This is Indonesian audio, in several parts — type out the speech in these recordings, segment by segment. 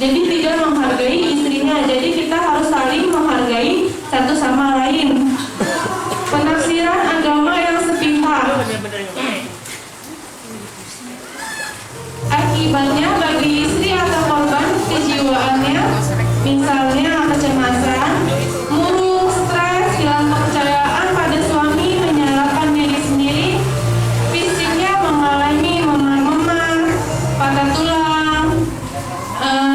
jadi tidak menghargai istrinya. Jadi kita harus saling menghargai satu sama lain. Penafsiran agama yang sepihak. Akibatnya bagi istri atau korban kejiwaannya, misalnya kecemasan, murung, stres, hilang kepercayaan pada suami, menyalahkan diri sendiri, fisiknya mengalami memar-memar, patah tulang,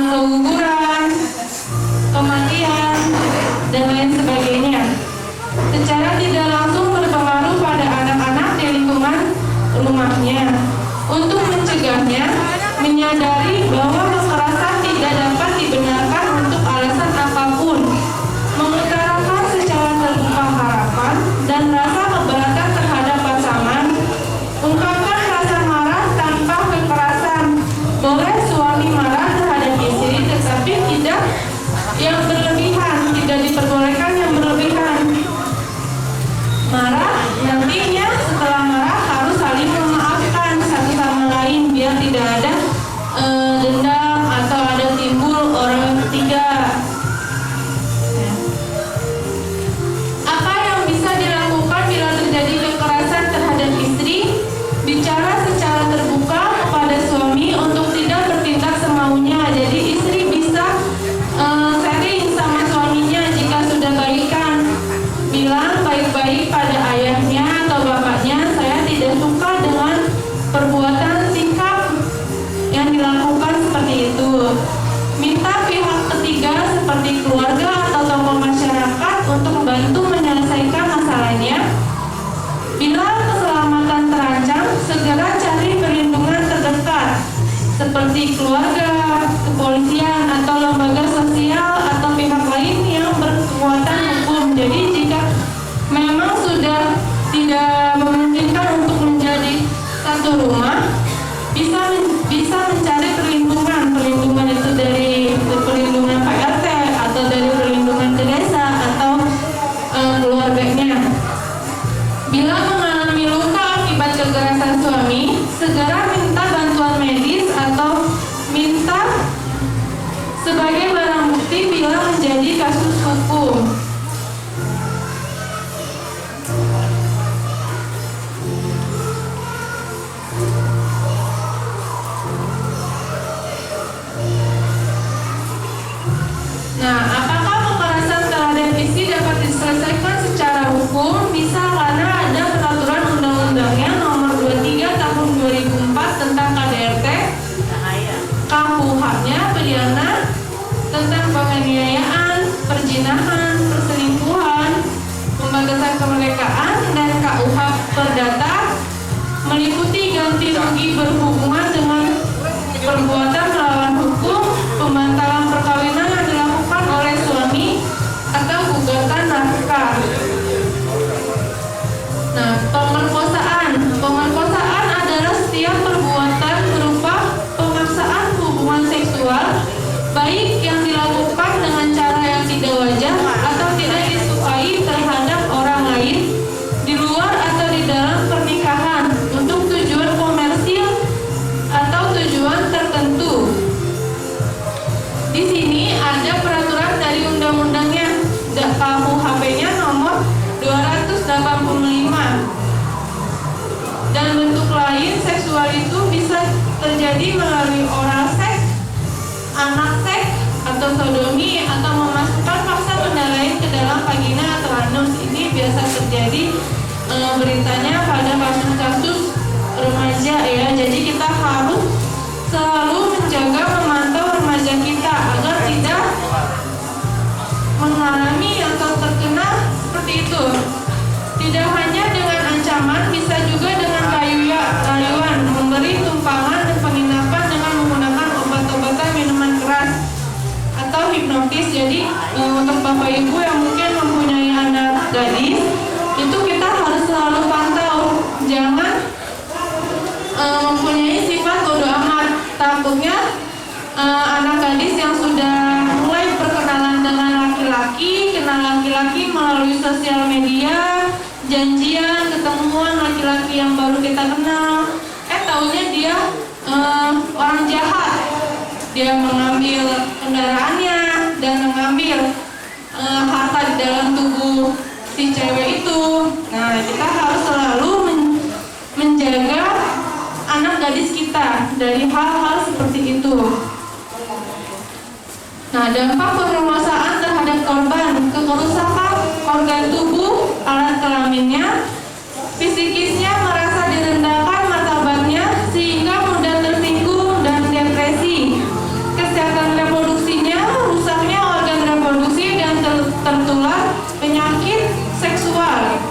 keguguran, kematian, dan lain sebagainya. Secara tidak langsung berpengaruh pada anak-anak di lingkungan rumahnya. Untuk mencegahnya, menyadari bahwa kekerasan tidak dapat dibenarkan untuk alasan apapun, mengutarakan secara terbuka harapan dan rasa keberatan terhadap pasangan, ungkapkan rasa marah tanpa kekerasan. Boleh suami marah terhadap istri, tetapi tidak yang berlebihan, tidak diperbolehkan yang berlebihan. Marah nantinya setelah marah harus saling memaafkan satu sama lain biar tidak ada dendam atau ada timbul orang ketiga. Apa yang bisa dilakukan bila terjadi kekerasan terhadap istri? Bicara secara terbuka kepada suami untuk tidak bertindak semaunya. Jadi istri bisa sharing sama suaminya jika sudah baikan. Bilang baik-baik pada ayahnya atau bapaknya, saya tidak suka dengan perbuatan sikap yang dilakukan seperti itu. Minta pihak ketiga seperti keluarga atau tokoh masyarakat untuk membantu menyelesaikan masalahnya. Bila keselamatan terancam, segera cari perlindungan terdekat seperti keluarga, kepolisian atau lembaga sosial atau pihak lain yang berkekuatan hukum. Jadi jika memang sudah tidak memungkinkan untuk menjadi satu rumah, bisa mencari perlindungan itu dari perlindungan Pak RT atau dari perlindungan ke desa atau keluarganya. Bila mengalami luka akibat kekerasan suami, segera minta bantuan medis atau minta sebagai barang bukti bila menjadi kasus hukum. Nah, apakah kekerasan terhadap istri dapat diselesaikan secara hukum? Bisa, karena ada peraturan undang-undangnya nomor 23 tahun 2004 tentang KDRT, KUH-nya, pidana tentang penganiayaan, perzinahan, perselingkuhan, pembatasan kemerdekaan, dan KUH Perdata meliputi ganti rugi berhubungan dengan perbuatan melawan hukum, pembatalan perkawinan yang dilakukan oleh suami, atau gugatan nafkah. Nah, pemerkosaan adalah setiap perbuatan berupa pemaksaan hubungan seksual, baik yang dilakukan dengan cara yang tidak wajar atau tidak disukai terhadap orang lain di luar atau di dalam pernikahan untuk tujuan komersil atau tujuan tertentu. Di sini ada peraturan dari undang-undangnya, KUHP-nya nomor 285. Dan bentuk lain seksual itu bisa terjadi melalui oral seks, anak seks, atau sodomi, atau memasukkan paksa benda lain ke dalam vagina atau anus. Ini biasa terjadi beritanya pada kasus-kasus remaja ya. Jadi kita harus selalu menjaga, memantau remaja kita agar tidak mengalami atau terkena seperti itu. Tidak hanya dengan ancaman, bisa juga dengan rayuan, memberi tumpangan dan penginapan dengan menggunakan obat-obatan minuman keras atau hipnotis. Jadi untuk bapak ibu yang mungkin mempunyai anak gadis, itu kita harus selalu pantau, jangan mempunyai sifat bodoh amat. Takutnya anak gadis yang sudah mulai berkenalan dengan laki-laki, kenal laki-laki melalui sosial media, janjian, ketemuan laki-laki yang baru kita kenal, taunya dia orang jahat. Dia mengambil kita dari hal-hal seperti itu. Nah, dampak pemerkosaan terhadap korban, kerusakan organ tubuh, alat kelaminnya, fisikisnya merasa direndahkan martabatnya sehingga mudah tersinggung dan depresi. Kesehatan reproduksinya, rusaknya organ reproduksi dan tertular penyakit seksual.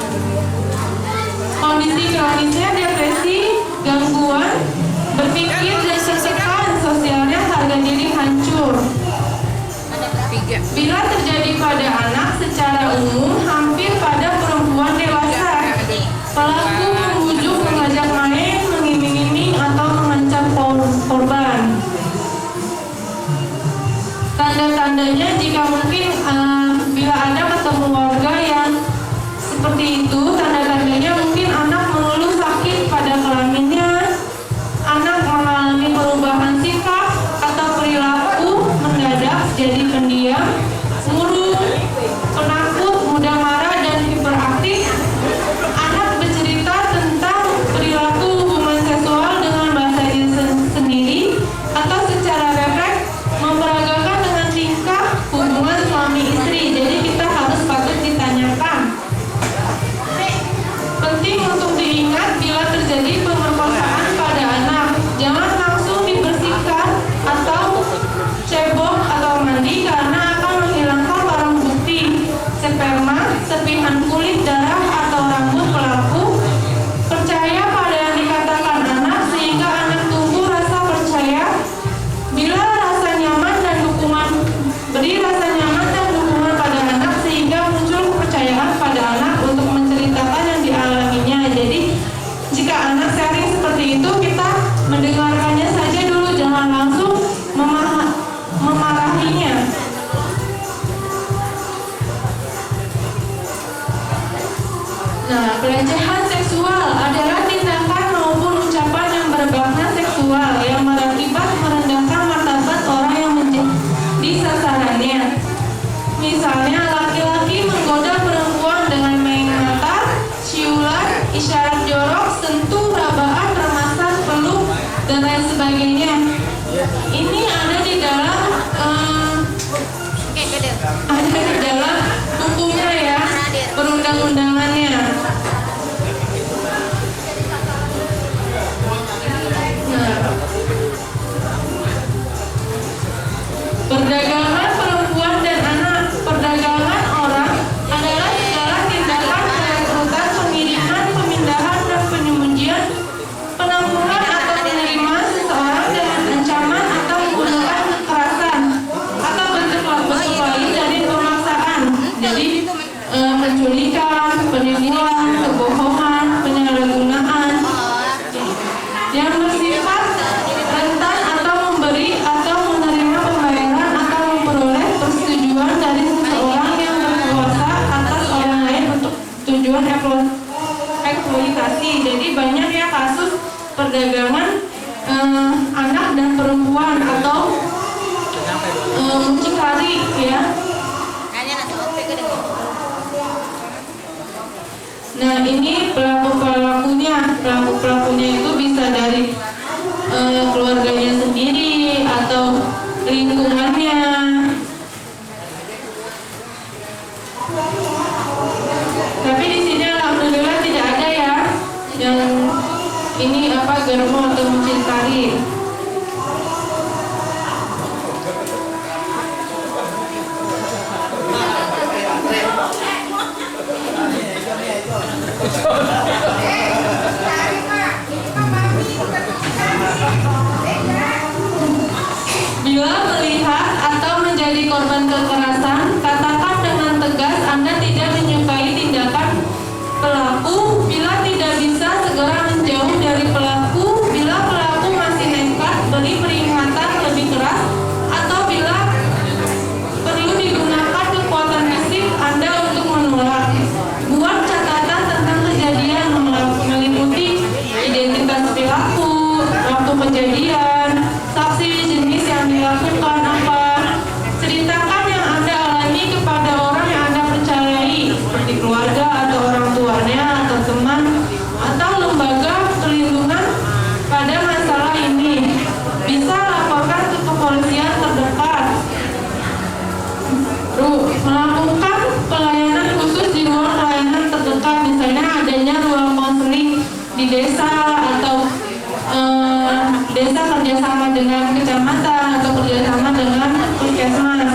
Kondisi kronisnya depresi, gangguan berpikir dan tertekan sosialnya, harga diri hancur. Bila terjadi pada anak secara umum, hampir pada perempuan dewasa, pelaku membujuk, mengajak main, mengiming-iming atau mengancam korban. Tanda-tandanya jika mungkin bila ada ketemu warga yang seperti itu, tanda-tandanya mungkin anak mengeluh sakit pada kelaminnya, anak mengalami perubahan sikap atau perilaku mendadak jadi pendiam, murung, penakut, mudah marah dan hiperaktif. Anak bercerita tentang perilaku hubungan seksual dengan bahasa diri sendiri atau secara refleks memperagakan dengan tingkah hubungan suami istri. Jadi kita harus patut ditanyakan. Penting untuk diingat bila terjadi pemerkosaan pada anak, jangan langsung dibersihkan atau cebok atau mandi karena akan menghilangkan barang bukti, sperma, serpihan kulit, darah atau rambut pelaku. Percaya pada yang dikatakan anak sehingga anak tumbuh rasa percaya. Bila rasa nyaman dan dukungan, beri rasa nyaman dan dukungan pada anak sehingga muncul kepercayaan pada anak untuk menceritakan yang dialaminya. Jadi jika anak sharing seperti itu, kita mendengarkannya saja dulu, jangan langsung memarahinya. Nah, pelecehan seksual adalah tindakan maupun ucapan yang bermakna seksual yang berakibat merendahkan martabat orang yang menjadi sasarannya. Misalnya, laki-laki menggoda perempuan dengan main mata, ciulan, isyarat jorok, sentuh, rabaan, remasan, peluk, dan lain sebagainya. Ini ada di dalam hukumnya ya, perundang-undangannya. Nah, perdagangan perempuan dan anak, perdagangan orang adalah segala tindakan perekrutan, pengiriman, pemindahan dan penyembunyian, penampungan atau penerimaan seseorang dengan ancaman atau menggunakan kekerasan atau bentuk lain dari pemaksaan. Jadi penculikan, penipuan, kebohongan, penyalahgunaan yang bersifat rentan atau memberi atau menerima pembayaran atau memperoleh persetujuan dari seseorang yang berkuasa atas orang lain untuk tujuan eksploitasi. Jadi banyak ya kasus perdagangan anak dan perempuan atau mucikari ya. Nah, ini pelaku-pelakunya itu bisa dari keluarganya sendiri atau lingkungannya. Tapi di sini alhamdulillah tidak ada ya yang ini germo atau mucikari. Bila melihat atau menjadi korban kekerasan, katakan dengan tegas Anda tidak menyukai tindakan pelaku. Bila tidak bisa, segera menjauh dari pelaku. Bila pelaku masih nekat, beri peringatan lebih keras. Atau bila perlu digunakan kekuatan fisik Anda untuk menolak. Buat catatan tentang kejadian meliputi identitas pelaku, waktu kejadian, saksi jenis yang dilakukan apa. Ceritakan yang Anda dari desa atau desa kerjasama dengan kecamatan atau kerjasama dengan puskesmas.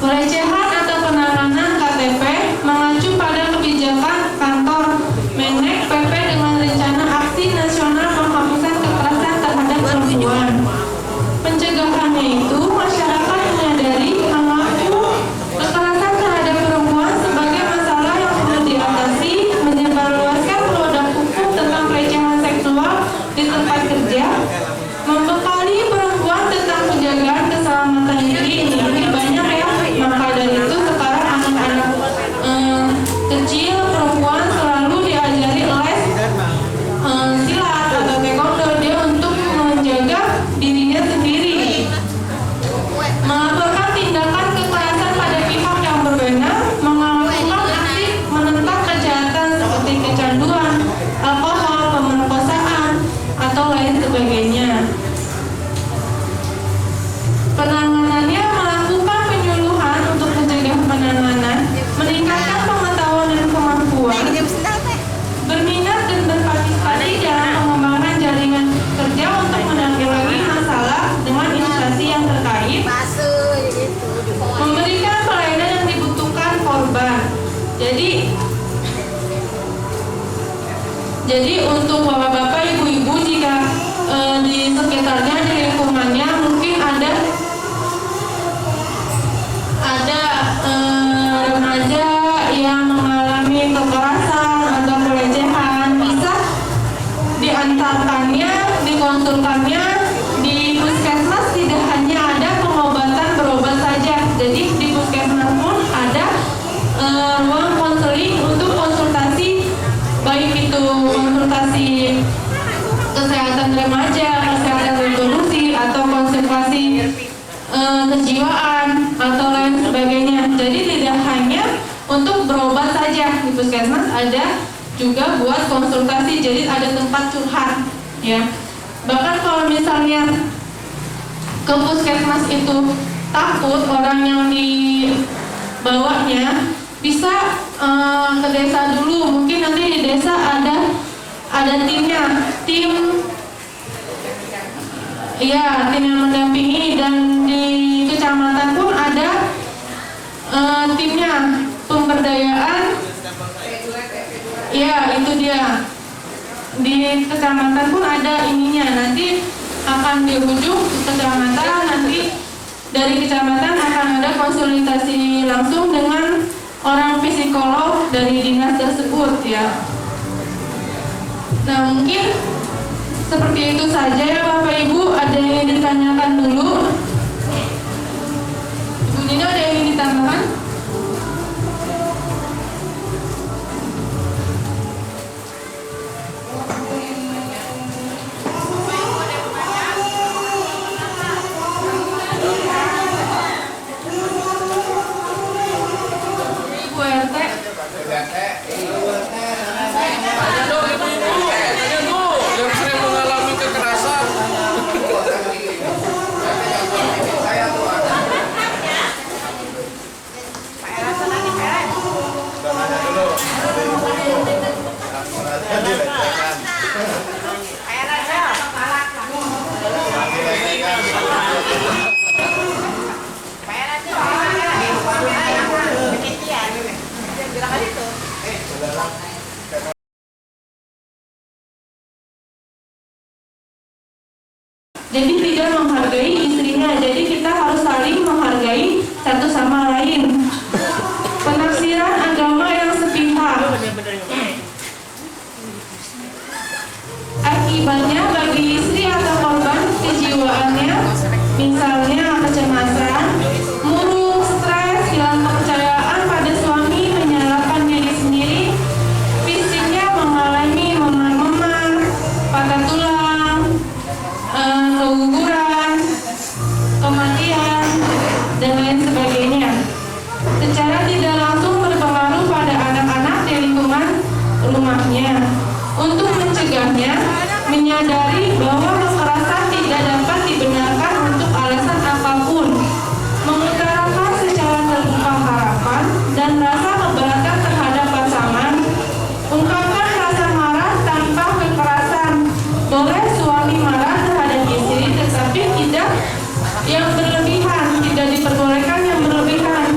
Pelecehan atau penanganan KTP mengacu pada kebijakan kantor Menek PP dengan rencana aksi nasional penghapusan kekerasan terhadap perempuan. Pencegahannya itu masyarakat menyadari mengaku kekerasan terhadap perempuan sebagai masalah yang perlu diatasi, menyebarluaskan produk hukum tentang pelecehan seksual di tempat kerja, membekali perempuan tentang penjagaan keselamatan diri. Ini banyak ya, maka dari itu sekarang anak-anak kecil perempuan selalu diajari les silat atau taekwondo dia untuk menjaga dirinya sendiri. Melaporkan tindakan kekerasan pada pihak yang berwenang, melakukan aksi menentang kejahatan seperti kecanduan, alkohol, pemerkosaan, atau lain sebagainya. Penanganannya melakukan penyuluhan untuk mencegah penanganan, meningkatkan pengetahuan dan kemampuan, berminat dan berpartisipasi dalam pengembangan jaringan kerja untuk menanggulangi masalah dengan instansi yang terkait, memberikan pelayanan yang dibutuhkan korban. Jadi untuk bapak-bapak, ibu-ibu, jika di sekitarnya, di lingkungannya mungkin ada remaja yang mengalami kekerasan atau pelecehan, bisa diantarkannya, dikonsulkannya di puskesmas. Tidak hanya ada pengobatan berobat saja, jadi di puskesmas pun ada ruang konseling untuk konsultasi, baik itu konsultasi kesehatan remaja, kesehatan reproduksi, atau konsultasi kejiwaan atau lain sebagainya. Jadi tidak hanya untuk berobat saja, di puskesmas ada juga buat konsultasi, jadi ada tempat curhat ya. Bahkan kalau misalnya ke puskesmas itu takut orang yang dibawanya, bisa ke desa dulu. Mungkin nanti di desa ada timnya, tim yang mendampingi, dan di kecamatan pun ada timnya pemberdayaan. Ya, itu dia. Di kecamatan pun ada ininya. Nanti akan di ujung kecamatan, nanti dari kecamatan akan ada konsultasi langsung dengan orang psikolog dari dinas tersebut ya. Nah, mungkin seperti itu saja ya Bapak Ibu. Ada yang ditanyakan dulu? Ibu Nina, ada yang ingin ditambahkan? Ibu RT? Yang sering mengalami kekerasan. Jadi tidak menghargai istrinya. Jadi kita harus saling menghargai satu sama lain. Penafsiran agama yang sepihak, akibatnya bagi istri atau korban kejiwaannya, misalnya kecemasan, murung, stres, hilang kepercayaan pada suami, menyalahkan diri sendiri, fisiknya mengalami memar-memar, patah tulang, keguguran, kematian, dan lain sebagainya. Secara tidak langsung berpengaruh pada anak-anak di lingkungan rumahnya. Untuk mencegahnya, menyadari bahwa kekerasan tidak dapat dibenarkan untuk alasan apapun, mengutarakan secara terbuka harapan dan rasa keberatan terhadap pasangan, ungkapkan yang berlebihan, tidak diperbolehkan yang berlebihan.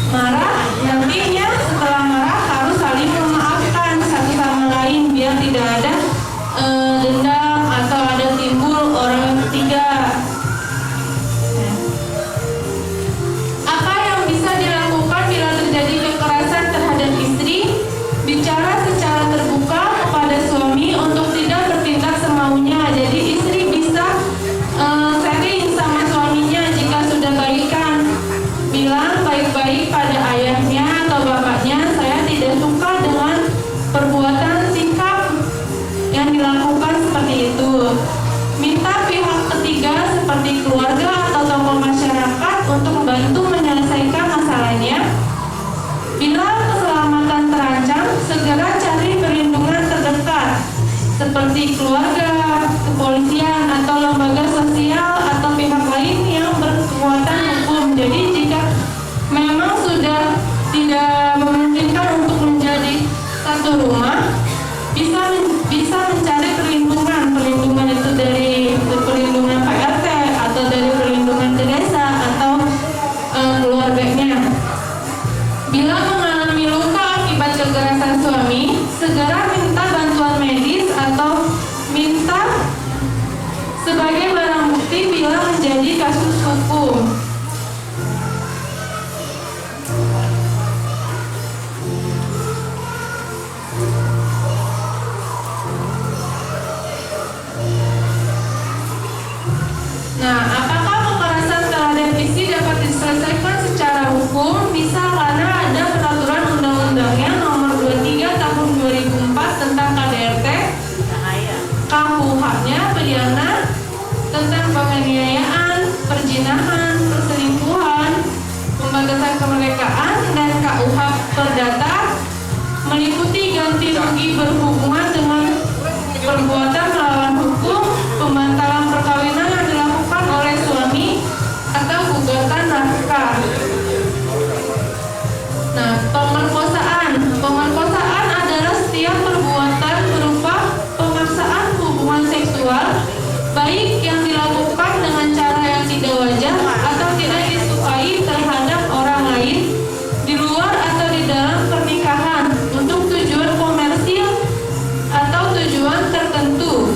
Marah, nantinya setelah marah harus saling memaafkan satu sama lain biar tidak ada dendam atau ada timbul orang yang ketiga. Apa yang bisa dilakukan bila terjadi kekerasan terhadap istri? Bicara secara terbuka kepada suami untuk tidak bertindak semaunya. Jadi istri bisa sharing sama suaminya jika sudah baikan. Bilang baik-baik pada ayahnya atau bapaknya, saya tidak suka dengan perbuatan sikap yang dilakukan seperti itu. Minta pihak ketiga seperti keluarga atau tokoh masyarakat untuk membantu menyelesaikan masalahnya. Bila keselamatan terancam, segera cari perlindungan terdekat seperti keluarga, kepolisian atau lembaga sosial atau pihak lain yang berkekuatan hukum. Jadi jika memang sudah tidak memungkinkan untuk menjadi satu rumah, bisa mencari perlindungan itu dari perlindungan PRT atau dari perlindungan ke desa atau keluarganya. Bila mengalami luka akibat kekerasan suami, segera minta bantuan medis atau minta sebagai barang bukti bila menjadi kasus hukum. Nah, apakah kekerasan terhadap istri dapat diselesaikan secara hukum? Bisa karena ada peraturan undang-undangnya nomor 23 tahun 2004 tentang KDRT, KUH-nya pidana tentang penganiayaan, perzinahan, perselingkuhan, pembatasan kemerdekaan, dan KUH Perdata meliputi ganti rugi berhubungan dengan perbuatan melawan hukum, pembatalan perkawinan yang dilakukan oleh suami atau gugatan nafkah. Nah, pemerkosaan adalah setiap perbuatan berupa pemaksaan hubungan seksual, baik yang dilakukan dengan cara yang tidak wajar atau tidak disukai terhadap orang lain di luar atau di dalam pernikahan untuk tujuan komersil atau tujuan tertentu.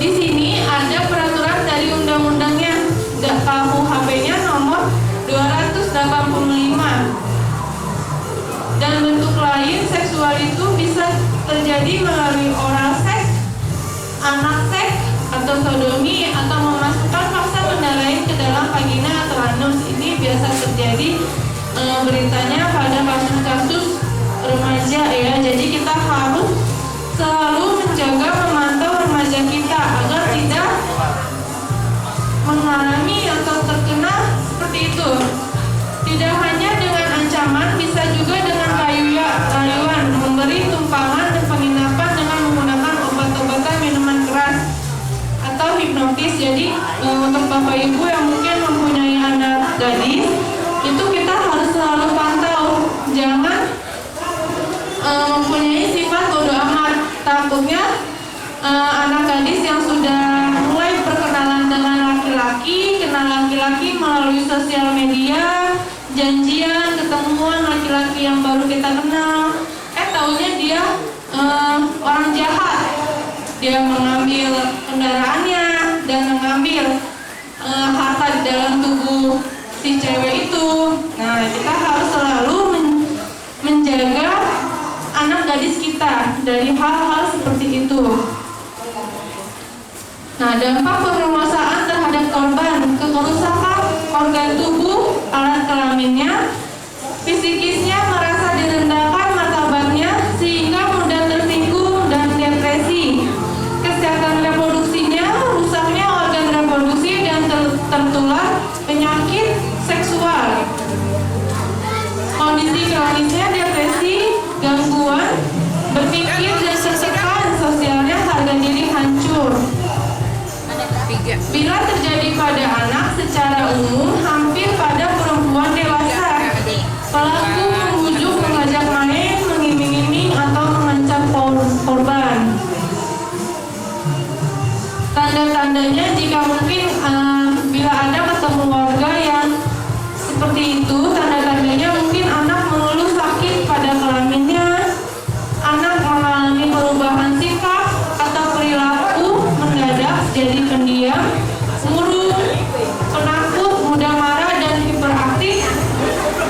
Di sini ada peraturan dari undang-undangnya, KUHP-nya nomor 285. Dan bentuk lain seksual itu bisa terjadi melalui oral seks, anak seks, atau sodomi, atau memasukkan paksa benda lain ke dalam vagina atau anus. Ini biasa terjadi beritanya pada kasus-kasus remaja ya. Jadi kita harus selalu menjaga, memantau remaja kita agar tidak mengalami atau terkena seperti itu. Tidak hanya dengan ancaman, bisa juga dengan rayuan, memberi tumpangan dan penginapan dengan menggunakan obat-obatan minuman keras atau hipnotis. Jadi untuk bapak ibu yang mungkin mempunyai anak gadis, itu kita harus selalu pantau, jangan mempunyai sifat bodoh amat. Takutnya anak gadis yang sudah mulai berkenalan dengan laki-laki, kenal laki-laki melalui sosial media, janjian, ketemuan laki-laki yang baru kita kenal, taunya dia orang jahat. Dia mengambil kendaraannya dan mengambil harta di dalam tubuh si cewek itu. Nah, kita harus selalu menjaga anak gadis kita dari hal-hal seperti itu. Nah, dampak pemerkosaan terhadap korban, kerusakan organ tubuh, alat kelaminnya, fisikisnya merasa direndahkan martabatnya sehingga mudah tersinggung dan depresi. Kesehatan reproduksinya, rusaknya organ reproduksi dan tertular penyakit seksual. Kondisi kronisnya depresi, gangguan berpikir dan tertekan, sosialnya harga diri hancur. Bila terjadi pada anak secara umum, hampir pada perempuan dewasa, pelaku membujuk, mengajak main, mengiming-iming atau mengancam korban. Tanda-tandanya jika jika mungkin bila ada ketemu warga yang seperti itu, tanda-tandanya mungkin anak mengeluh sakit pada kelaminnya, anak mengalami perubahan sikap atau perilaku mendadak jadi pendiam, murung, penakut, mudah marah dan hiperaktif.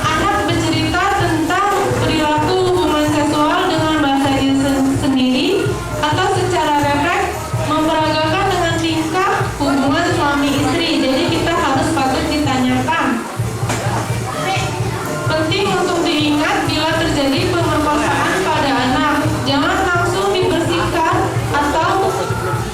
Anak bercerita tentang perilaku hubungan seksual dengan bahasa dia sendiri atau secara refleks memperagakan dengan tingkah hubungan suami istri. Jadi kita harus patut ditanyakan. Penting untuk diingat bila terjadi pemerkosaan pada anak, jangan langsung dibersihkan atau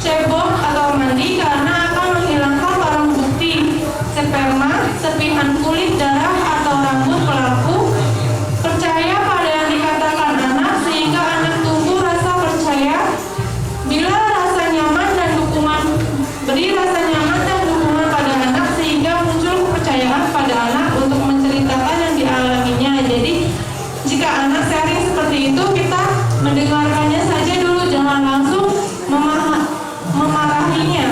cebok atau mandi karena akan menghilangkan barang bukti, sperma, serpihan kulit, darah atau rambut pelaku. Percaya pada yang dikatakan anak sehingga anak tumbuh rasa percaya. Bila rasa nyaman dan dukungan, beri rasa nyaman dan dukungan pada anak sehingga muncul kepercayaan pada anak untuk menceritakan yang dialaminya. Jadi jika anak sharing seperti itu, kita mendengarkannya saja dulu, jangan langsung memarahinya.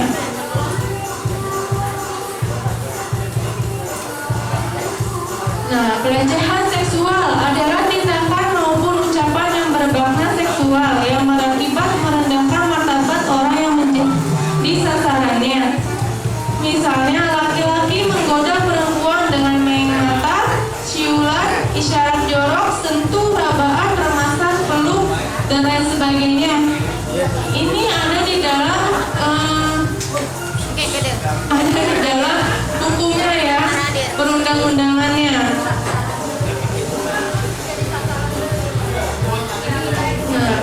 Nah, pelecehan seksual adalah tindakan maupun ucapan yang bermakna seksual yang berakibat merendahkan martabat orang yang menjadi sasarannya. Misalnya, laki-laki menggoda perempuan dengan main mata, ciulan, isyarat jorok, sentuh, rabaan, remasan, peluk, dan lain sebagainya. Ini ada di dalam bukunya ya, perundang-undangannya. Nah,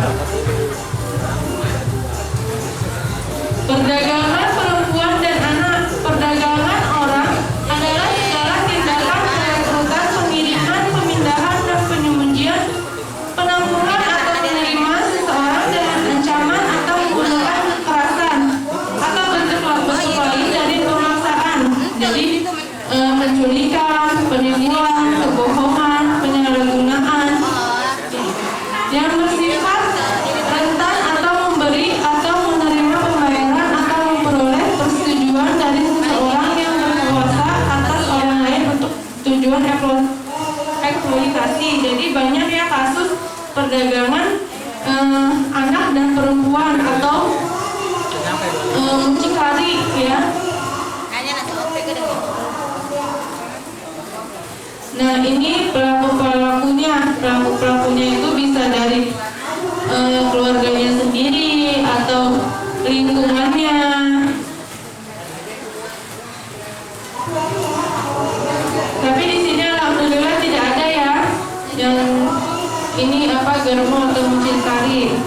perdagangan perempuan dan anak, perdagangan orang adalah segala tindakan perekrutan, pengiriman, pemindahan, dan penyembunyian, penampungan atau menerima seseorang dengan ancaman atau menggunakan kekerasan atau bentuk lain dari pemaksaan. Jadi penculikan, penipuan, kebohongan, penyalahgunaan yang bersifat rentan atau memberi atau menerima pembayaran atau memperoleh persetujuan dari seseorang yang berkuasa atas orang lain untuk tujuan eksploitasi. Jadi banyak ya kasus perdagangan anak dan perempuan atau mucikari ya. Nah, ini pelaku-pelakunya itu bisa dari keluarganya sendiri atau lingkungannya. Tapi di sini alhamdulillah tidak ada ya yang ini germo atau mucikari.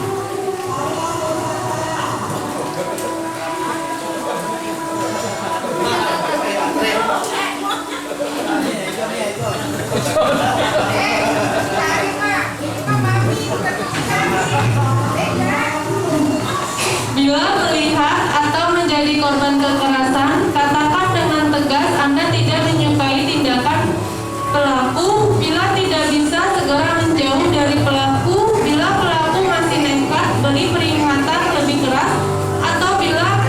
Bila melihat atau menjadi korban kekerasan, katakan dengan tegas Anda tidak menyukai tindakan pelaku. Bila tidak bisa, segera menjauh dari pelaku. Bila pelaku masih nekat, beri peringatan lebih keras. Atau bila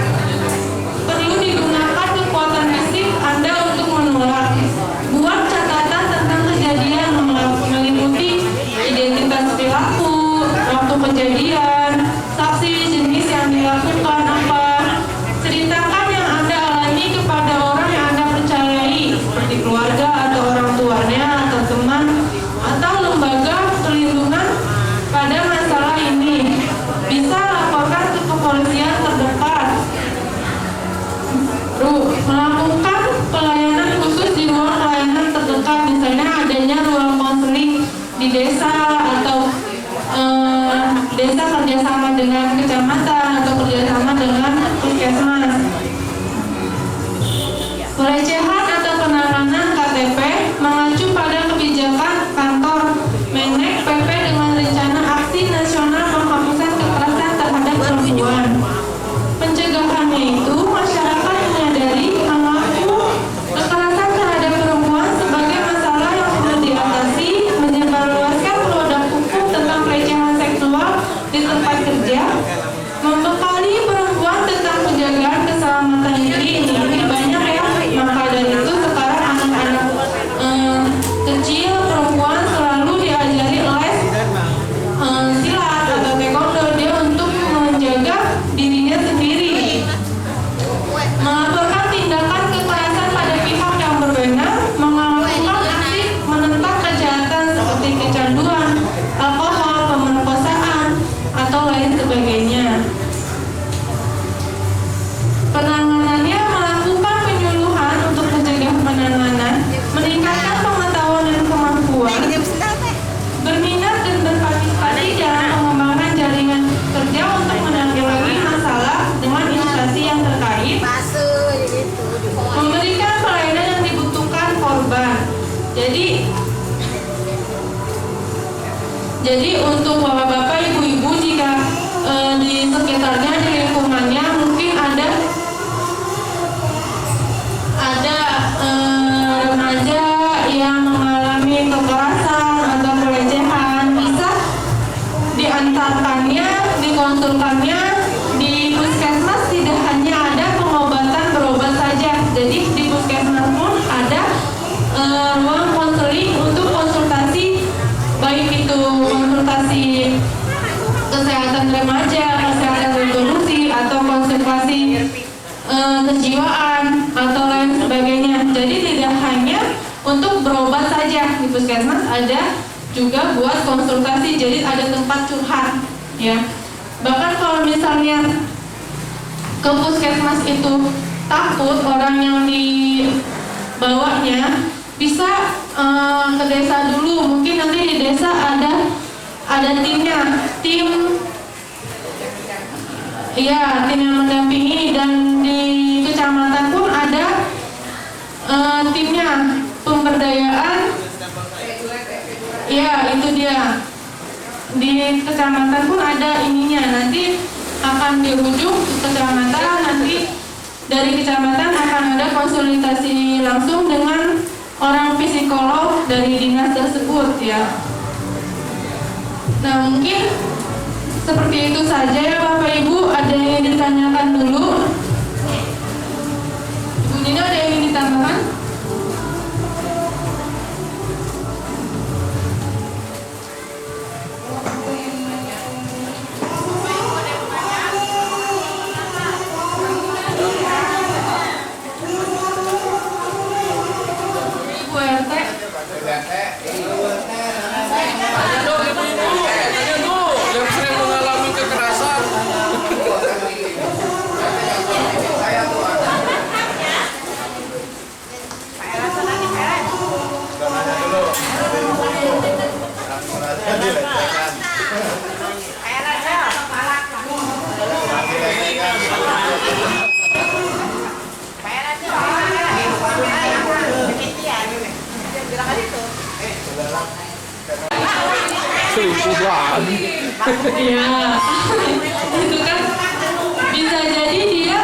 perlu digunakan kekuatan fisik Anda untuk menolak. Buat catatan tentang kejadian meliputi identitas pelaku, waktu kejadian, saksi jenis yang dilakukan apa. Ceritakan yang Anda alami kepada orang yang Anda percayai, seperti keluarga atau orang tuanya atau teman atau lembaga perlindungan pada masalah ini. Bisa laporkan ke kepolisian terdekat. Melakukan pelayanan khusus di ruang pelayanan terdekat, misalnya adanya ruang konseling di desa atau desa kerjasama dengan kecamatan atau kerjasama dengan puskesmas. Pelecehan atau penanganan KTP mengacu pada kebijakan kantor Menek PP dengan rencana aksi nasional penghapusan kekerasan terhadap perempuan. Pencegahannya itu masyarakat menyadari mengaku kekerasan terhadap perempuan sebagai masalah yang perlu diatasi, menyebarluaskan produk hukum tentang pelecehan seksual di tempat kerja, membekali perempuan tentang penjagaan keselamatan diri Jadi untuk bapak-bapak, ibu-ibu jika di sekitarnya, di lingkungannya mungkin ada remaja yang mengalami kekerasan atau pelecehan, bisa diantarkannya, dikonsulkannya di puskesmas. Tidak hanya ada pengobatan berobat saja, jadi di puskesmas pun ada ruang konseling untuk konsultasi, baik itu konsultasi kesehatan remaja, kesehatan reproduksi, atau konsultasi kejiwaan atau lain sebagainya. Jadi tidak hanya untuk berobat saja, di puskesmas ada juga buat konsultasi, jadi ada tempat curhat ya. Bahkan kalau misalnya ke puskesmas itu takut orang yang dibawanya, bisa ke desa dulu. Mungkin nanti di desa ada timnya, tim yang mendampingi, dan di kecamatan pun ada timnya pemberdayaan. Ya, itu dia. Di kecamatan pun ada ininya. Nanti akan dirujuk ke kecamatan. Nanti dari kecamatan akan ada konsultasi langsung dengan orang psikolog dari dinas tersebut ya. Nah, mungkin seperti itu saja ya Bapak Ibu. Ada yang ditanyakan dulu? Ibu Nina, ada yang ingin ditambahkan? Ibu RT? Tanya dong ibu-ibu, tanya dong yang sering mengalami kekerasan. Selingkuh banget. Iya, itu kan bisa jadi dia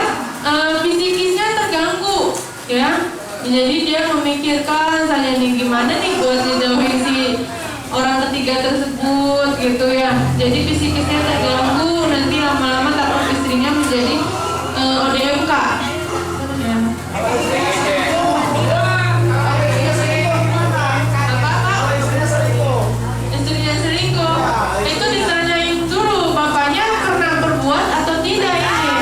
psikisnya terganggu, ya. Jadi dia memikirkan saya nih gimana nih buat ngejauhin si orang ketiga tersebut, gitu ya. Jadi psikisnya terganggu, nanti lama-lama takut istrinya menjadi ODMK. Ya. Istrinya selingkuh, itu ditanyain dulu bapaknya pernah berbuat atau tidak ini.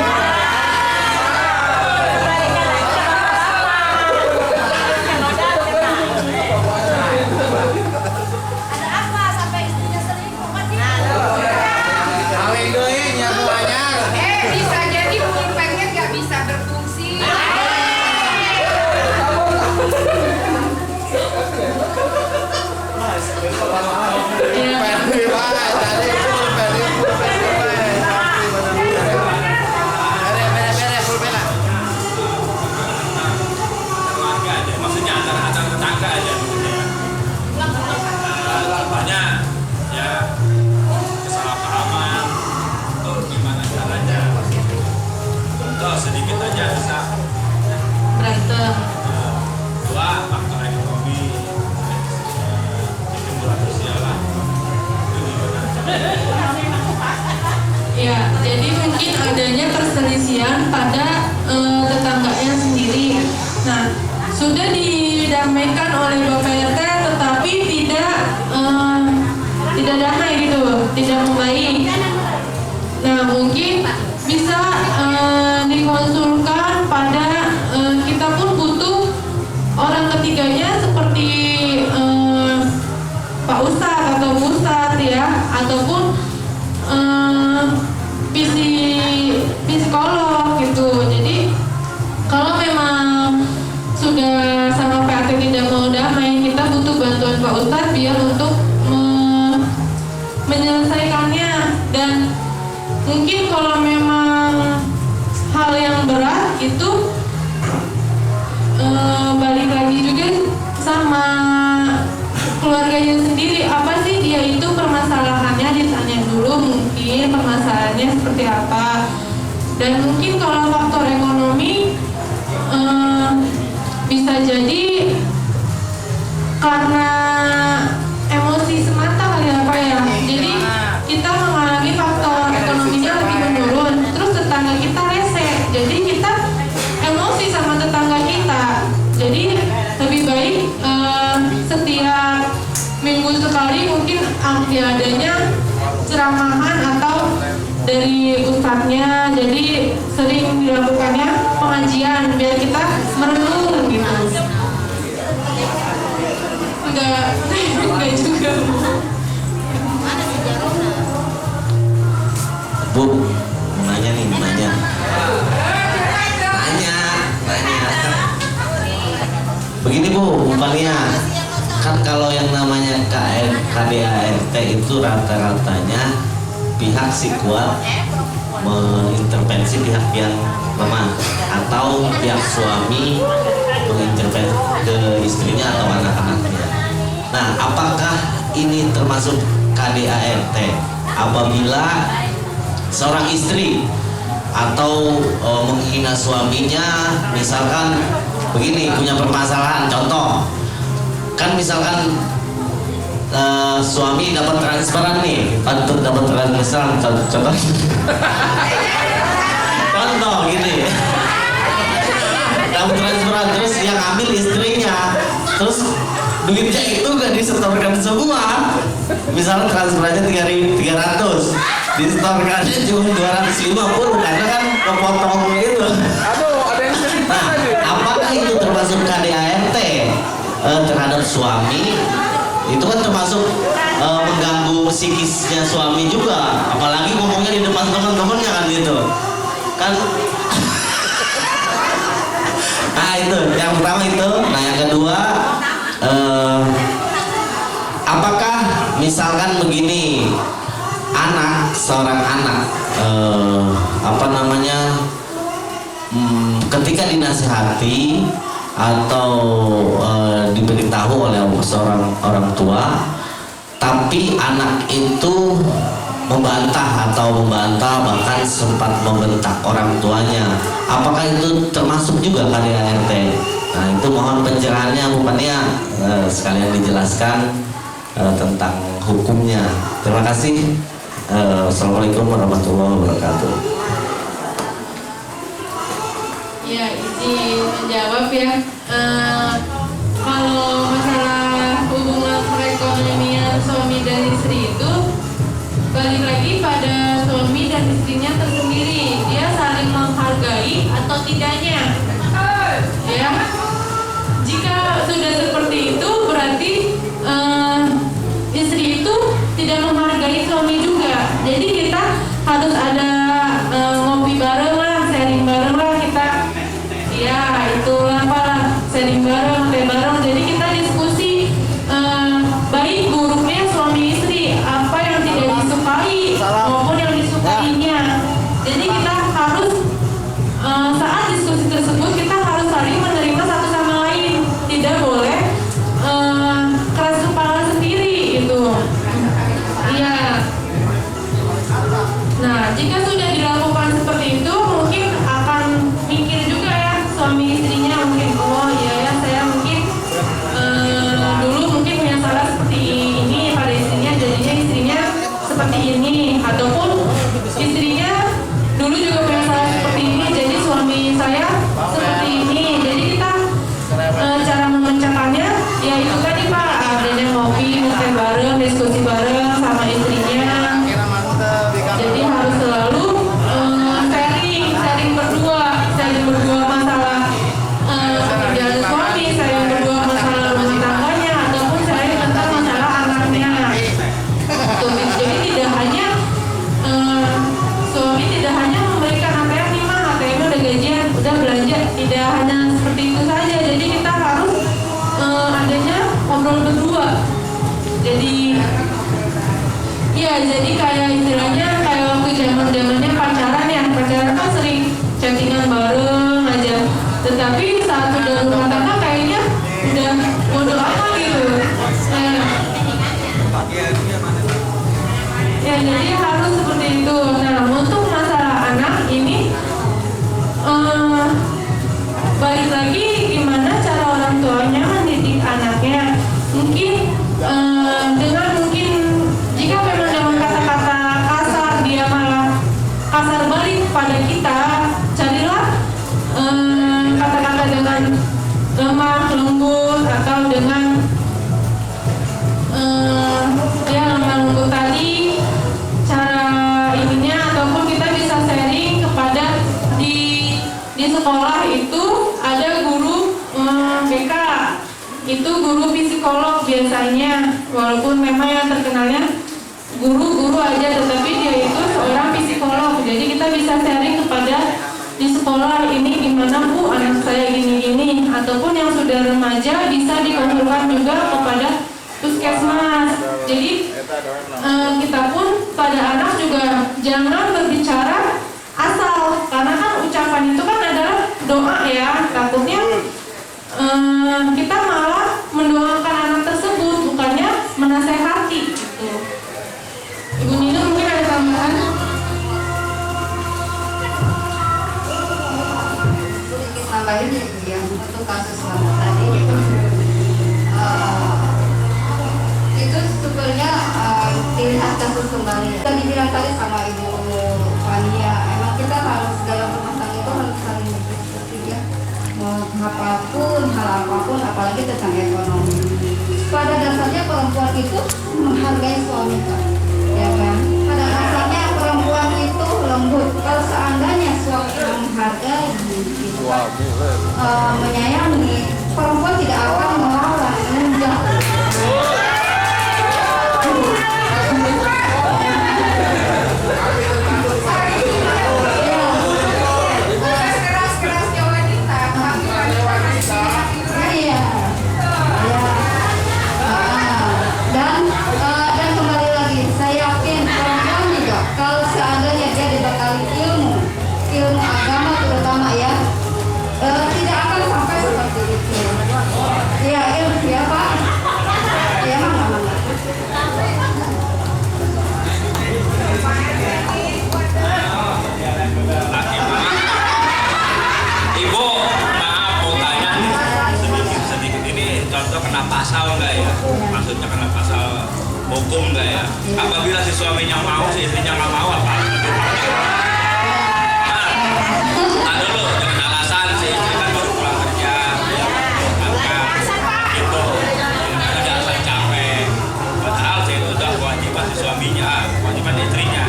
Ada apa sampai istrinya selingkuh kan dia? Paling deui nya buahnya. Bisa jadi pulpennya nggak bisa berfungsi. Keluarga aja, maksudnya antara tetangga aja gitu ya. Contohnya ya kesalahpahaman atau gimana caranya. Contoh sedikit aja bisa Berantem. dua faktor ekonomi, hubungan sosial lah. Itu gimana? Ya, jadi mungkin adanya perselisihan pada tetangganya sendiri. Nah, sudah didamaikan oleh Bapak RT, tetapi tidak damai gitu, tidak membaik. Nah, mungkin bisa dikonsulkan pada kita pun butuh orang ketiganya seperti Pak Ustadz atau Bu Ustadz ya, ataupun psikolog gitu. Jadi kalau memang sudah sama PRT tidak mau damai, kita butuh bantuan Pak Ustadz biar untuk menyelesaikannya. Dan mungkin kalau memang hal yang berat itu balik lagi juga sama keluarganya sendiri. Apa sih dia itu permasalahan kedepannya seperti apa. Dan mungkin kalau faktor ekonomi bisa jadi karena emosi semata kali ya Pak ya. Jadi kita mengalami faktor ekonominya lebih menurun, terus tetangga kita rese, jadi kita emosi sama tetangga kita. Jadi lebih baik setiap minggu sekali mungkin adanya ceramahan atau dari ustadznya, jadi sering dilakukannya pengajian biar kita merenung gitu. Enggak juga. Bu, mau nanya nih, nanya. Begini Bu, Fania, kan kalau yang namanya KDART itu rata-ratanya pihak si kuat mengintervensi pihak yang lemah, atau pihak suami mengintervensi ke istrinya atau anak-anaknya. Nah, apakah ini termasuk KDART apabila seorang istri atau menghina suaminya, misalkan begini, punya permasalahan, contoh kan misalkan suami dapat transferan nih, untuk dapat transferan contoh contoh gini, dapat transferan, terus yang ambil istrinya, terus duitnya itu gak disetorkan semua, misalnya transferannya 300, disetorkannya cuma 250 karena kan kepotong itu. Aduh, ada yang cerita Nah, aja. apakah itu termasuk KDART terhadap suami? Itu kan termasuk mengganggu psikisnya suami juga, apalagi ngomongnya di depan teman-temannya kan gitu kan. Nah itu yang pertama itu. Nah yang kedua, apakah misalkan begini, seorang anak ketika dinasihati atau diberitahu oleh seorang orang tua, tapi anak itu membantah bahkan sempat membentak orang tuanya, apakah itu termasuk juga KDART? Nah itu mohon pencerahannya Bu Fania, sekalian dijelaskan tentang hukumnya. Terima kasih. Assalamualaikum warahmatullahi wabarakatuh. Ya, izin menjawab ya. Kalau masalah hubungan perekonomian suami dan istri itu balik lagi pada suami dan istrinya tersendiri, dia saling menghargai atau tidaknya. Ya, jika sudah seperti itu berarti istri itu tidak menghargai suami juga. Jadi kita harus ada ngopi bareng lah, sharing bareng lah kita. Ya, itulah Pak, sharing bareng, teh bareng. Jadi kita diskusi baik buruknya suami istri, apa yang tidak disukai maupun yang disukainya. Jadi kita harus saat diskusi tersebut kita harus saling menerima satu sama lain. Tidak boleh keras kepala sendiri itu. Iya. Nah, jika sudah dilakukan seperti itu, mungkin akan mikir juga ya suami istrinya, mungkin oh iya ya saya mungkin dulu mungkin punya salah seperti ini pada istrinya, jadinya istrinya seperti ini, ataupun istrinya dulu juga punya salah seperti ini, jadi suami saya seperti ini. Jadi kita cara memecahkannya ya itu tadi Pak, adanya ngopi, makan bareng, diskusi bareng sama istrinya. Jadi harus selalu sharing berdua masalah pekerjaan suami, sharing berdua masalah rumah tangganya, ataupun sharing tentang masalah anaknya. Tuh, jadi tidak hanya suami tidak hanya memberikan ATM nih mah, ATM udah gajian, udah belanja, tidak hanya seperti itu saja. Jadi kita harus adanya ngobrol berdua. Jadi ya, jadi kayak istilahnya kayak waktu zamannya pacaran ya, pacaran kan sering chattingan bareng aja. Tetapi saat udah rumah tangga kayaknya udah bodo amat gitu. Ya, jadi harus seperti itu. Nah, untuk masalah anak ini balik lagi gimana cara orang tuanya mendidik anaknya. Mungkin dengan mungkin jika memang dengan kata-kata kasar dia malah kasar balik pada kita, carilah kata-kata dengan lemah lembut atau dengan ya lemah lembut tadi, cara ininya, ataupun kita bisa sharing kepada di sekolah itu ada guru BK, itu guru psikolog biasanya, walaupun memang yang terkenalnya guru-guru aja, tetapi dia itu seorang psikolog. Jadi kita bisa sharing kepada di sekolah, ini gimana Bu, anak saya gini-gini, ataupun yang sudah remaja bisa dikonsulkan juga kepada puskesmas. Jadi kita pun pada anak juga jangan berbicara asal, karena kan ucapan itu kan adalah doa ya, takutnya kita malah mendoakan anak tersebut bukannya menasehati gitu. Ibu Nina mungkin ada tambahan? Sedikit nambahin ya, untuk kasus Selamat tadi itu sebenarnya dilihat kasus kembali. Tadi bilang tadi sama Ibu Fania, emang kita harus dalam rumah tangga itu harus saling berdiskusi ya, mau apapun, hal apapun, apalagi tentang ekonomi. Pada dasarnya perempuan itu menghargai suami, ya kan? Pada dasarnya perempuan itu lembut. Kalau seandainya suami menghargai, menyayangi, perempuan tidak akan melawan, menunjuk. Dan kembali lagi, saya yakin perempuan juga kalau seandainya dia dibekali ilmu agama terutama ya, tidak akan sampai seperti itu. Ya, ilmu ya Pak. Ya Mama. Ibu, maaf mau tanya nih, sedikit ini contoh kena pasal nggak ya? Maksudnya kena pasal hukum nggak ya? Apabila si suaminya mau, si istrinya nggak mau apa? Nah dulu dengan alasan si istri kan baru pulang kerja, gitu. Dengan ada alasan capek. Padahal itu udah kewajiban si suaminya, kewajiban istrinya.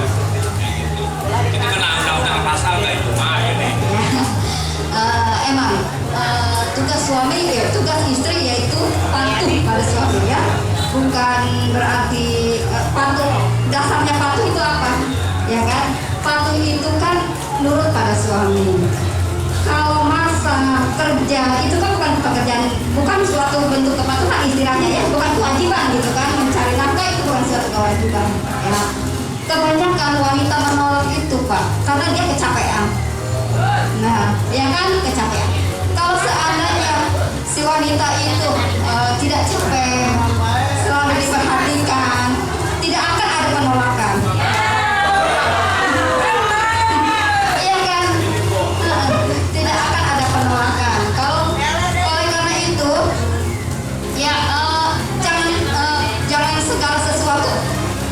Gitu. Itu kena undang-undang pasal nggak itu? Ini. Emang tugas suami, tugas istri yaitu patuh pada suami ya, bukan berarti patuh. Dasarnya patuh itu apa? Ya kan? Patuh itu kan nurut pada suami. Kalau masa kerja itu kan bukan pekerjaan, bukan suatu bentuk kepatuhan istilahnya ya, bukan kewajiban gitu kan. Mencari nafkah itu bukan suatu kewajiban. Ya. Kebanyakan wanita menolak itu Pak, karena dia kecapean. Nah, ya kan kecapean. Kalau seandainya si wanita itu tidak capek, selalu diperhatikan, tidak akan ada penolakan. Iya kan? Tidak akan ada penolakan. Kalau oleh karena itu, ya jangan segala sesuatu.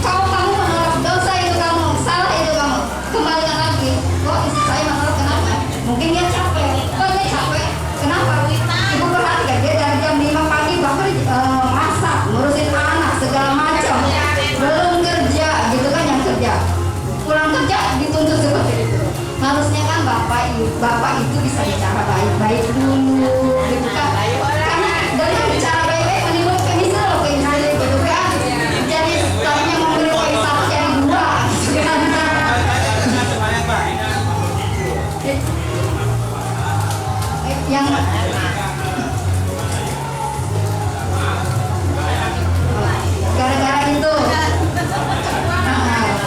Kalau kamu menolak dosa itu kamu, salah itu kamu, kembalikan lagi. Kok istri saya menolak kenapa? Mungkin dia capek. Oh dia capek. Kenapa? Ibu perhatikan dia dari jam 5 pagi bahkan masak, ngurusin anak segala macam. Belum kerja gitu kan yang kerja. Pulang kerja dituntut seperti itu. Harusnya kan bapak itu bisa bicara baik-baik dulu gitu kan. Karena dari bicara baik-baik menimbulkan misal loh ke istri gitu kan. Jadi tadinya mau beli poin 1 jadi 2 gitu kan. Yang gara-gara itu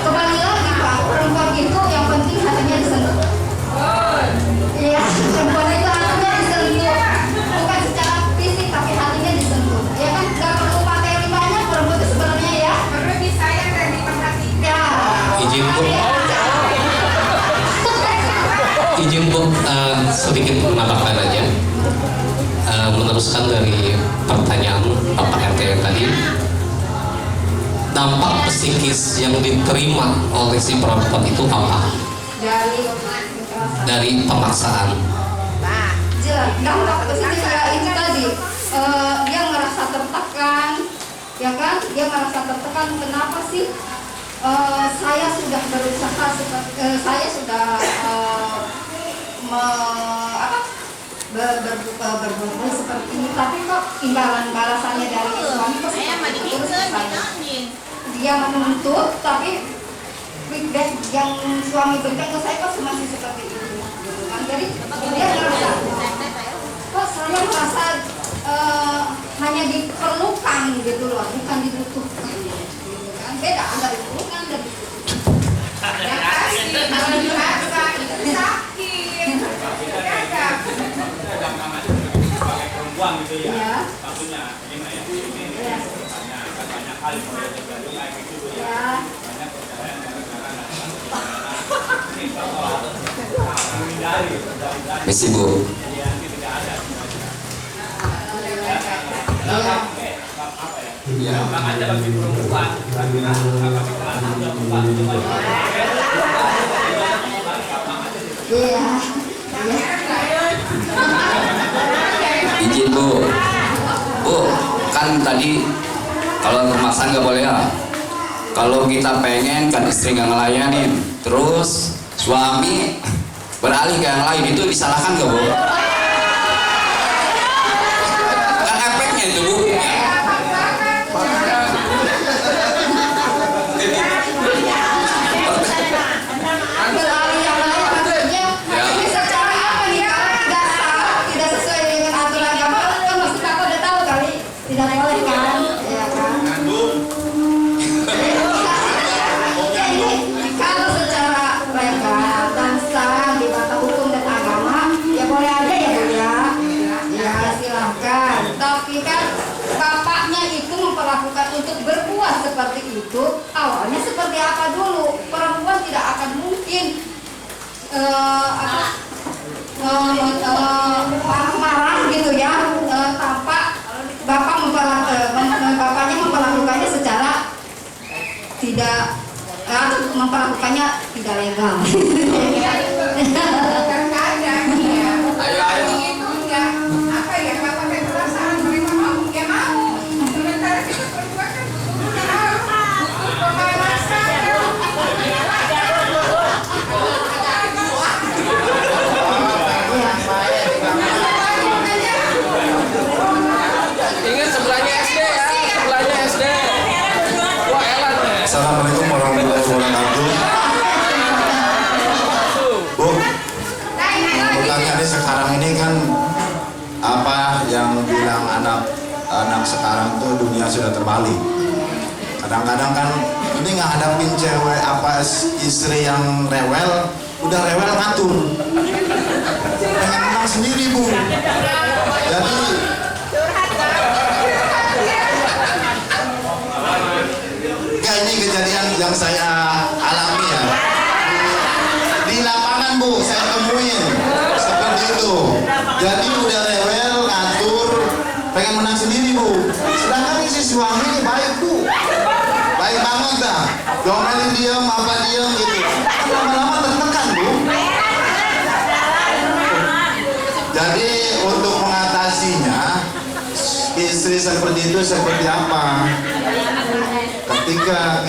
kembali lagi Pak, perempuan itu yang penting hatinya disentuh. Iya, perempuan itu hatinya disentuh. sedikit menambahkan aja, meneruskan dari pertanyaan Bapak RT yang tadi. Dampak psikis yang diterima oleh si perempuan itu apa? Dari pemaksaan. Jelas, dampak psikis ya itu tadi, dia merasa tertekan, ya kan? Dia merasa tertekan. Kenapa sih? Saya sudah berusaha, saya sudah berbuat seperti ini, tapi kok imbalan balasannya dari suami kok seperti itu terus saya. Dia menuntut, tapi feedback yang suami berikan ke saya kok masih seperti itu, gitu kan? Jadi dia merasa, kok saya merasa hanya diperlukan gitu loh, bukan dibutuhkan, gitu kan? Beda antara diperlukan dan dibutuhkan. Ya pasti kalau dirasa itu sakit. Sebagai perempuan gitu ya, Iya. maksudnya ini ya, ini banyak hal yang boleh terjadi kayak gitu ya. Ya. Banyak perceraian gara-gara ini kalau harus menghindari, mudah-mudahan Misi Bu. ya tidak ada. Ya. Bang aja bagi perempuan, Iya. Izin Bu. Bu, kan tadi kalau termaksa nggak boleh ya. Kalau kita pengen kan istri nggak ngelayanin, terus suami beralih ke yang lain, itu disalahkan nggak Bu? Kan efeknya itu Bu. Beralih yang lain maksudnya ini secara apa nih, kalau tidak sah, tidak sesuai dengan aturan agama kan mesti kakak udah tahu kali tidak boleh kan, ya kan? Ya ini kalau secara legal dan sah di mata hukum dan agama ya boleh aja ya Bu ya, ya silahkan. Tapi kan bapaknya itu memperlakukan untuk berbuat seperti itu, awalnya seperti apa dulu? Perempuan tidak akan mungkin marah-marah gitu ya, tanpa bapaknya memperlakukannya secara tidak, memperlakukannya tidak legal. Kadang-kadang ya. Suami itu enggak apa ya, enggak pakai perasaan, mereka mau ya mau. Sementara kita berdua kan butuh pemanasan. Ingat sebelahnya SD ya, sebelahnya SD. Wah elan ya. Assalamualaikum warahmatullahi wabarakatuh. Bu, pertanyaannya sekarang ini kan apa yang bilang anak sekarang tuh dunia sudah terbalik. Kadang-kadang kan ini ngadapin cewek apa istri yang rewel, udah rewel ngatur. Pengen menang sendiri Bu. Jadi ya ini kejadian yang saya alami ya. Di lapangan Bu, saya temuin seperti itu. Jadi udah rewel, ngatur, pengen menang sendiri Bu. Sedangkan si suami ini baik Bu, baik banget dah. Domelin diem, apa diem gitu. Lama-lama tertekan Bu. Jadi untuk mengatasinya, istri seperti itu seperti apa? Ketika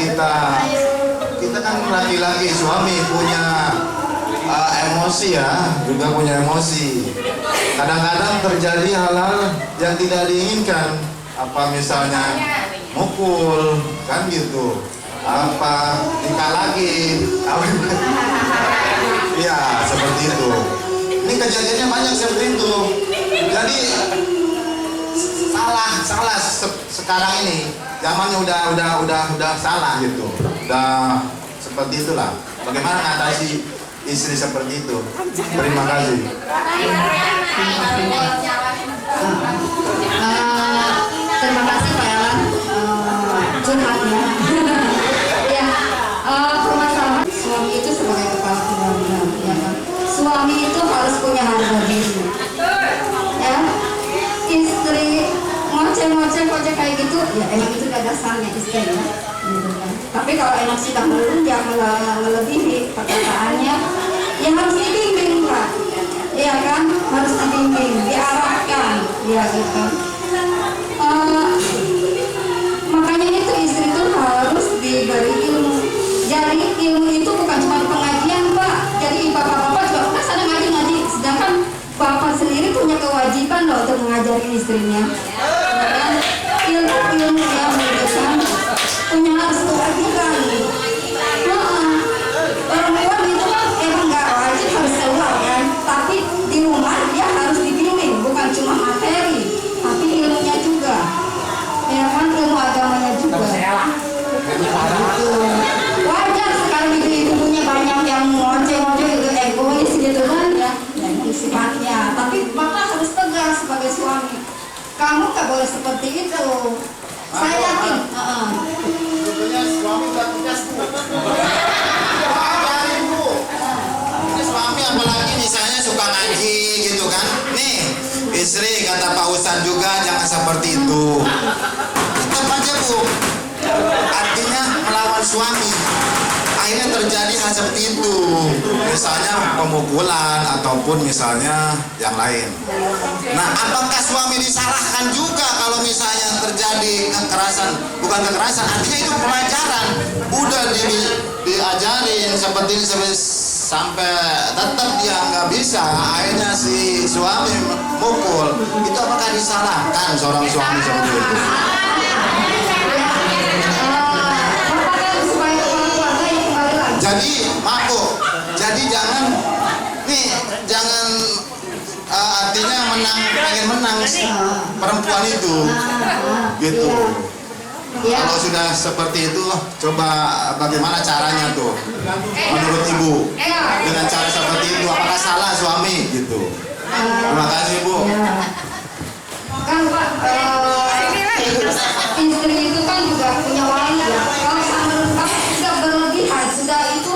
kita kan laki-laki, suami punya emosi ya, juga punya emosi. Kadang-kadang terjadi hal-hal yang tidak diinginkan, apa misalnya mukul, kan gitu, apa nikah lagi, ya seperti itu. Ini kejadiannya banyak seperti itu. Jadi salah sekarang ini zamannya udah salah gitu, udah seperti itulah. Bagaimana mengatasi istri seperti itu? Terima kasih. Terima kasih Pak Elan, curhatnya. Ya, permasalahan suami itu sebagai kepala keluarga, ya kan? Suami itu harus punya harga diri. ngoceh kayak gitu, ya emang itu udah dasarnya istri ya. Gitu kan. Tapi kalau emang sudah melunjak melebihi perkataannya, ya harus dibimbing Pak. Iya kan, harus dibimbing, diarahkan, ya gitu. Makanya itu istri itu harus diberi ilmu. Jadi ilmu itu bukan cuma pengajian Pak. Jadi bapak-bapak juga kan sana ngaji, sedangkan bapak sendiri punya kewajiban loh untuk mengajari istrinya. Dan ilmu yang menunjukkan punya harus kewajiban. Perempuan itu kan emang nggak wajib harus keluar kan, tapi di rumah dia harus dibimbing, bukan cuma materi, tapi ilmunya juga. Ya kan, ilmu agamanya juga. Gitu. Wajar sekarang ibu-ibu punya banyak yang ngoceh-ngoceh gitu, egois gitu kan ya, itu sifatnya. Tapi bapak harus tegas sebagai suami. Kamu nggak boleh seperti itu. Saya yakin. Sebetulnya suami udah tegas Bu. Ajarin Bu. Ini suami apalagi misalnya suka ngaji gitu kan. Nih, istri kata Pak Ustadz juga jangan seperti itu. Tetap aja Bu. Artinya melawan suami. Akhirnya terjadi hal seperti itu, misalnya pemukulan ataupun misalnya yang lain. Nah, apakah suami disalahkan juga kalau misalnya terjadi kekerasan? Bukan kekerasan, artinya itu pelajaran. Udah diajarin seperti ini sampai tetap dia nggak bisa. Akhirnya si suami mukul. Itu apakah disalahkan seorang suami seperti itu? Jadi maaf Bu, jadi jangan artinya pengen menang perempuan itu, gitu. Kalau sudah seperti itu, coba bagaimana caranya tuh, menurut Ibu, dengan cara seperti itu, apakah salah suami, gitu? Terima kasih Bu. Kan Pak, istri itu kan juga punya wali ya. Kalau menurut Bapak sudah berlebihan, sudah itu,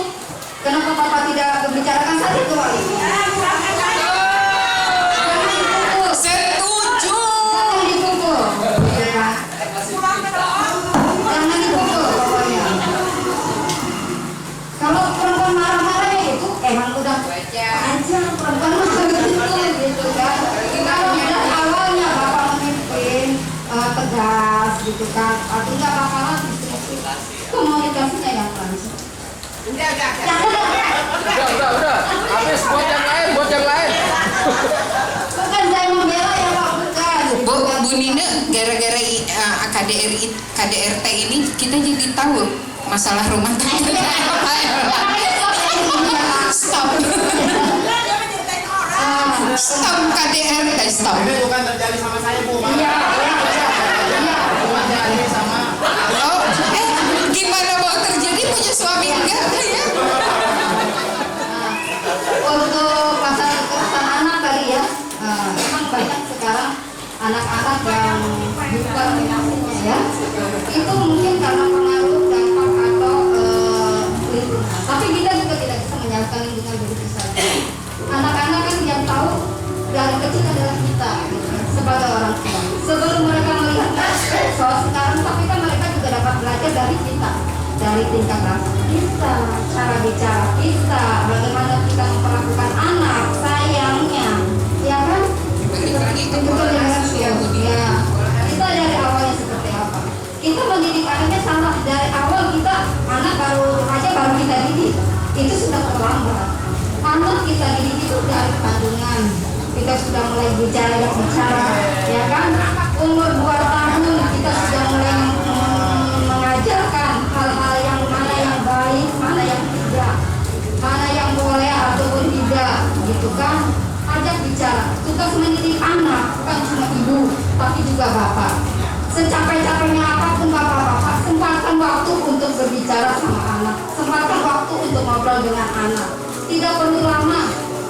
kenapa Bapak tidak membicarakan saja ke wali? Setuju. Jangan dipukul. Jangan dipukul pokoknya. Kalau perempuan marah-marah itu emang udah aja perempuan marah gitu kan. Kalau dari awalnya Bapak memimpin tegas gitu kan, artinya bakalan komunikasinya yang langsung. Udah. Udah. Habis buat yang lain. Bukan saya membela ya Pak, bukan. Bu Nina, gara-gara KDRT ini kita jadi tahu masalah rumah tangga. Stop KDRT, stop. Ini bukan terjadi sama saya Bu. Iya. Terjadi sama. Oh, gimana mau terjadi punya suami enggak ya? Untuk pasal kekerasan anak tadi ya, memang banyak sekarang anak-anak yang bukan mengakuinya ya. Itu mungkin karena pengaruh dampak atau lingkungan. Tapi kita juga tidak bisa menyalahkan lingkungan begitu saja. Anak-anak kan yang tahu dari kecil adalah kita gitu, sebagai orang tua. Sebelum mereka melihat soal sekarang, tapi kan mereka juga dapat belajar dari kita, dari tingkah laku kita, cara bicara kita, bagaimana kita memperlakukan anak, sayangnya, ya kan? Itu ya. Kita dari awalnya seperti apa? Kita mendidik anaknya salah dari awal, kita anak baru kita didik, itu sudah terlambat. Anak kita didik itu dari kandungan, kita sudah mulai bicara, ya kan? Umur 2 tahun kita sudah mulai mengajarkan hal-hal yang mana yang baik, mana yang tidak, mana yang boleh ataupun tidak, gitu kan? Ajak bicara. Tugas mendidik anak bukan cuma ibu, tapi juga bapak. Secapek-capeknya apapun bapak-bapak, sempatkan waktu untuk berbicara sama anak, sempatkan waktu untuk ngobrol dengan anak. Tidak perlu lama.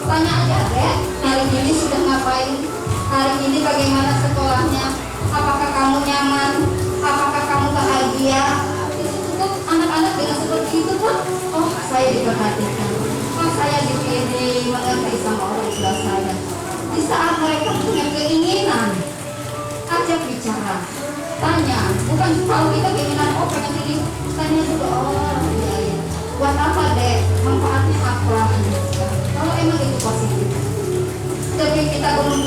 Tanya aja, Dek, hari ini sudah ngapain? Hari ini bagaimana sekolahnya? Apakah kamu nyaman? Apakah kamu bahagia? Itu cukup anak-anak dengan seperti itu pun, oh saya diperhatikan, oh saya dipilih mengerti sama orang tua saya. Di saat mereka punya keinginan, ajak bicara. kalau kita keinginan pengen ini tanya juga iya ya buat apa deh manfaatnya apa kalau emang itu positif tapi kita belum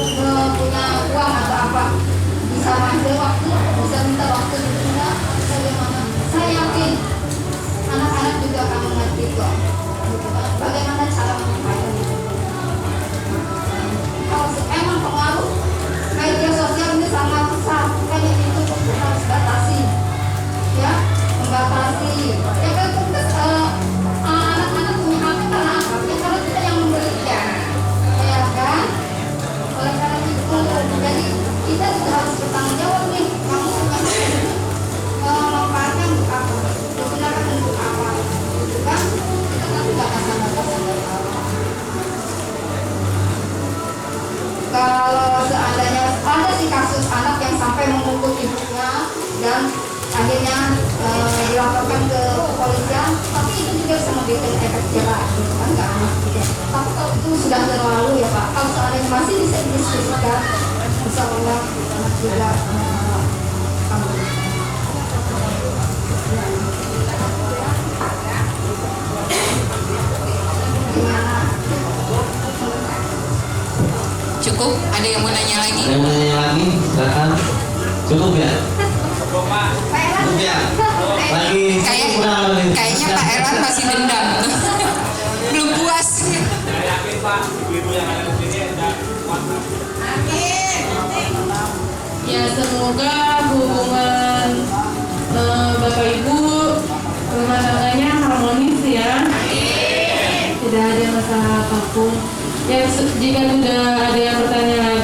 punya uang atau apa bisa ambil waktu bisa minta waktu ditunda bagaimana saya yakin anak-anak juga akan mengerti kok bagaimana cara memainkan itu kalau emang pengaruh media sosial ini sangat besar makanya itu kita harus batasi ya membatasi ya kan kita anak-anak punya hak karena apa ya karena kita yang memberikan ya kan oleh karena itu jadi kita juga harus bertanggung jawab nih kamu punya manfaatnya untuk apa digunakan untuk apa gitu kan kita kan tidak akan kalau seandainya ada sih kasus anak yang sampai memukul ibunya dan akhirnya dilaporkan ke kepolisian tapi itu juga bisa memberikan efek jerah gitu kan ke anak gitu. Tapi kalau itu sudah terlalu ya Pak kalau seandainya masih bisa didiskusikan insya Allah anak juga Cukup? Ada yang mau nanya lagi? Ada yang mau nanya lagi? Silakan. Cukup ya? Cukup ya? Lagi Kayaknya Pak Erwan masih dendam. Belum puas. Saya yakin Pak, ibu-ibu yang ada di sini tidak kuat. Ya semoga hubungan Bapak Ibu rumah tangganya harmonis ya. Tidak ada masalah apapun. Ya jika sudah ada yang bertanya lagi